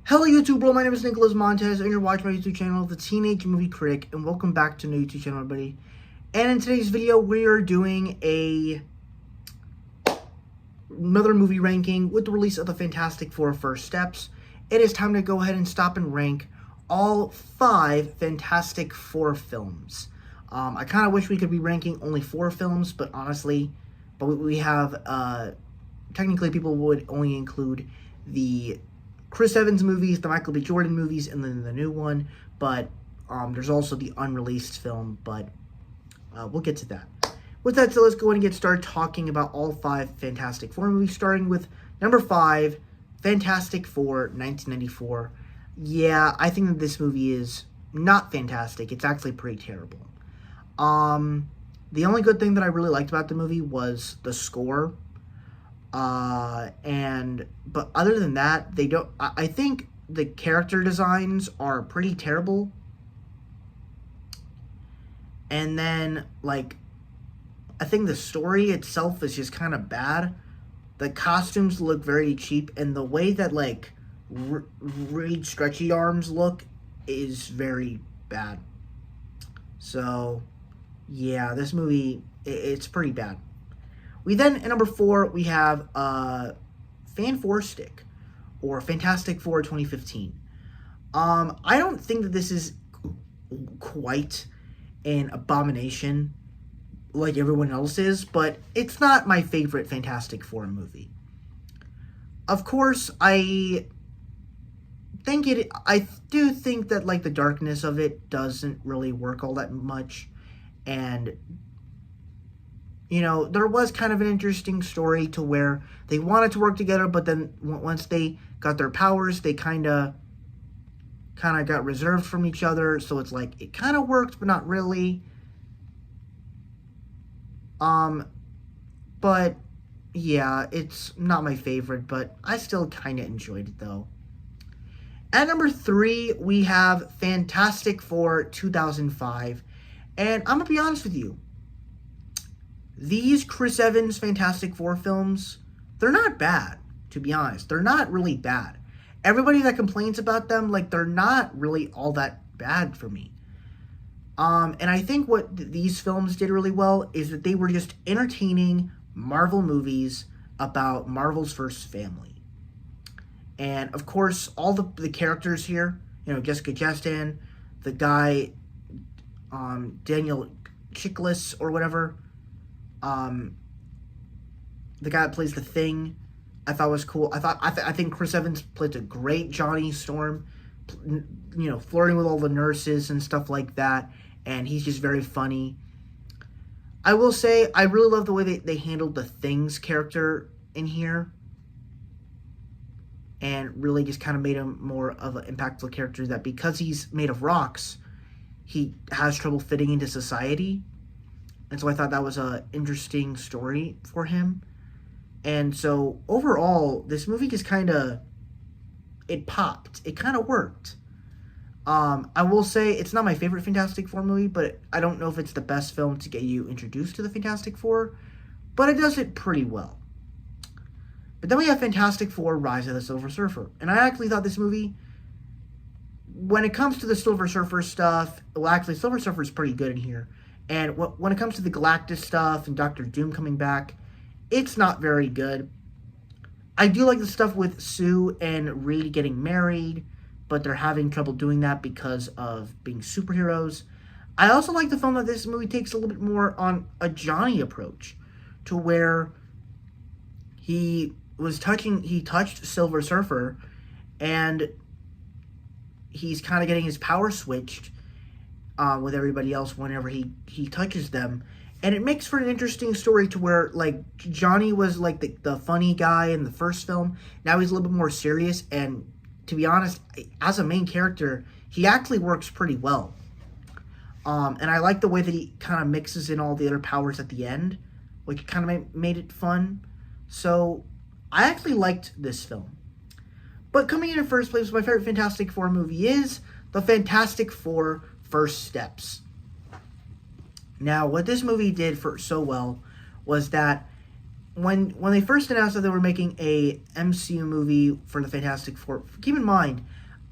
Hello YouTube world, my name is Nicholas Montez and you're watching my YouTube channel, The Teenage Movie Critic, and welcome back to my YouTube channel, everybody. And in today's video, we are doing another movie ranking with the release of the Fantastic Four First Steps. It is time to go ahead and stop and rank all 5 Fantastic Four films. I kind of wish we could be ranking only 4 films, but honestly, we have, technically people would only include the Chris Evans movies, the Michael B. Jordan movies, and then the new one, but there's also the unreleased film, but we'll get to that. With that, so let's go ahead and get started talking about all 5 Fantastic Four movies, starting with number 5, Fantastic Four, 1994. Yeah, I think that this movie is not fantastic. It's actually pretty terrible. The only good thing that I really liked about the movie was the score. But other than that, I think the character designs are pretty terrible. And then, like, I think the story itself is just kind of bad. The costumes look very cheap, and the way that, like, Reed Stretchy Arms look is very bad. So, yeah, this movie, it's pretty bad. We then, at number 4, we have Fan4Stick, or Fantastic Four 2015. I don't think that this is quite an abomination like everyone else is, but it's not my favorite Fantastic Four movie. Of course, I do think that, like, the darkness of it doesn't really work all that much, and you know, there was kind of an interesting story to where they wanted to work together, but then once they got their powers, they kind of got reserved from each other. So it's like, it kind of worked, but not really. But yeah, it's not my favorite, but I still kind of enjoyed it though. At number 3, we have Fantastic Four 2005. And I'm going to be honest with you. These Chris Evans Fantastic Four films, they're not bad, to be honest. They're not really bad. Everybody that complains about them, like, they're not really all that bad for me. And I think what these films did really well is that they were just entertaining Marvel movies about Marvel's first family. And, of course, all the characters here, you know, Jessica Chastain, the guy, Daniel Chiklis or whatever, the guy that plays the Thing, I thought was cool. I think Chris Evans played a great Johnny Storm, you know, flirting with all the nurses and stuff like that, and he's just very funny. I will say, I really love the way they handled the Thing's character in here, and really just kind of made him more of an impactful character, that because he's made of rocks, he has trouble fitting into society. And so I thought that was an interesting story for him. And so overall, this movie just it popped. It kind of worked. I will say it's not my favorite Fantastic Four movie, but I don't know if it's the best film to get you introduced to the Fantastic Four, but it does it pretty well. But then we have Fantastic Four Rise of the Silver Surfer. And I actually thought this movie, when it comes to the Silver Surfer stuff, well, actually, Silver Surfer is pretty good in here. And when it comes to the Galactus stuff and Doctor Doom coming back, it's not very good. I do like the stuff with Sue and Reed getting married, but they're having trouble doing that because of being superheroes. I also like the film that this movie takes a little bit more on a Johnny approach, to where he touched Silver Surfer, and he's kind of getting his power switched with everybody else whenever he touches them. And it makes for an interesting story to where, like, Johnny was, like, the funny guy in the first film. Now he's a little bit more serious, and to be honest, as a main character, he actually works pretty well. And I like the way that he kind of mixes in all the other powers at the end, which kind of made it fun. So I actually liked this film. But coming in first place, my favorite Fantastic Four movie is The Fantastic Four First Steps. Now, what this movie did so well was that when they first announced that they were making a MCU movie for the Fantastic Four, keep in mind,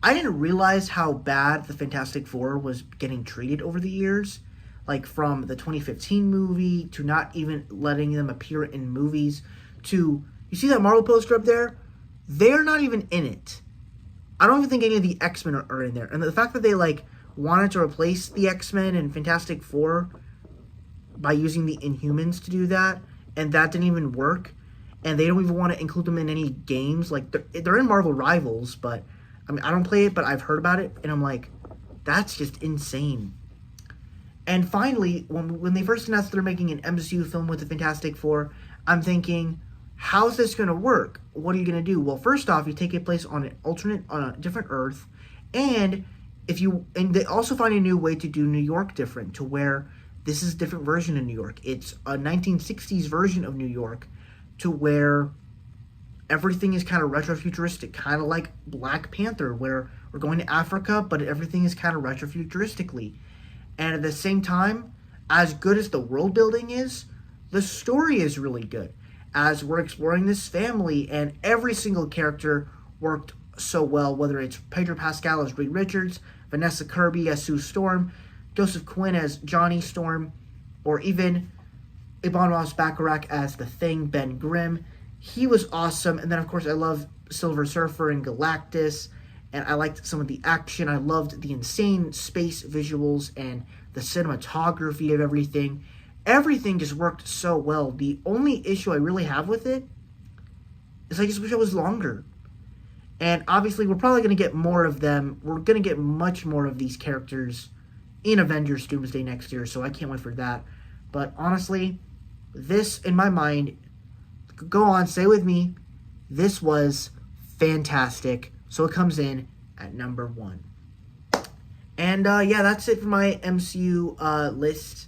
I didn't realize how bad the Fantastic Four was getting treated over the years. Like from the 2015 movie to not even letting them appear in movies to, you see that Marvel poster up there? They're not even in it. I don't even think any of the X-Men are in there. And the fact that they like wanted to replace the X-Men and Fantastic Four by using the Inhumans to do that, and that didn't even work, and they don't even want to include them in any games. Like, they're in Marvel Rivals, but I mean, I don't play it, but I've heard about it, and I'm like, that's just insane. And finally, when they first announced they're making an MCU film with the Fantastic Four, I'm thinking, how's this going to work? What are you going to do? Well, first off, you take a place on a different Earth, and they also find a new way to do New York different, to where this is a different version of New York. It's a 1960s version of New York, to where everything is kind of retro-futuristic, kind of like Black Panther, where we're going to Africa, but everything is kind of retro-futuristically. And at the same time, as good as the world building is, the story is really good. As we're exploring this family, and every single character worked so well, whether it's Pedro Pascal as Reed Richards, Vanessa Kirby as Sue Storm, Joseph Quinn as Johnny Storm, or even Ibn Bacharach as the Thing, Ben Grimm. He was awesome. And then, of course, I love Silver Surfer and Galactus, and I liked some of the action. I loved the insane space visuals and the cinematography of everything. Everything just worked so well. The only issue I really have with it is I just wish it was longer. And obviously, we're probably going to get more of them. We're going to get much more of these characters in Avengers Doomsday next year, so I can't wait for that. But honestly, this, in my mind, go on, say with me, this was fantastic. So it comes in at number 1. And yeah, that's it for my MCU list.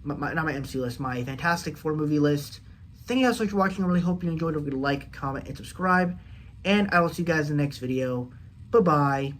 Not my MCU list, my Fantastic Four movie list. Thank you guys so much for watching. I really hope you enjoyed. Don't forget to like, comment, and subscribe. And I will see you guys in the next video. Bye-bye.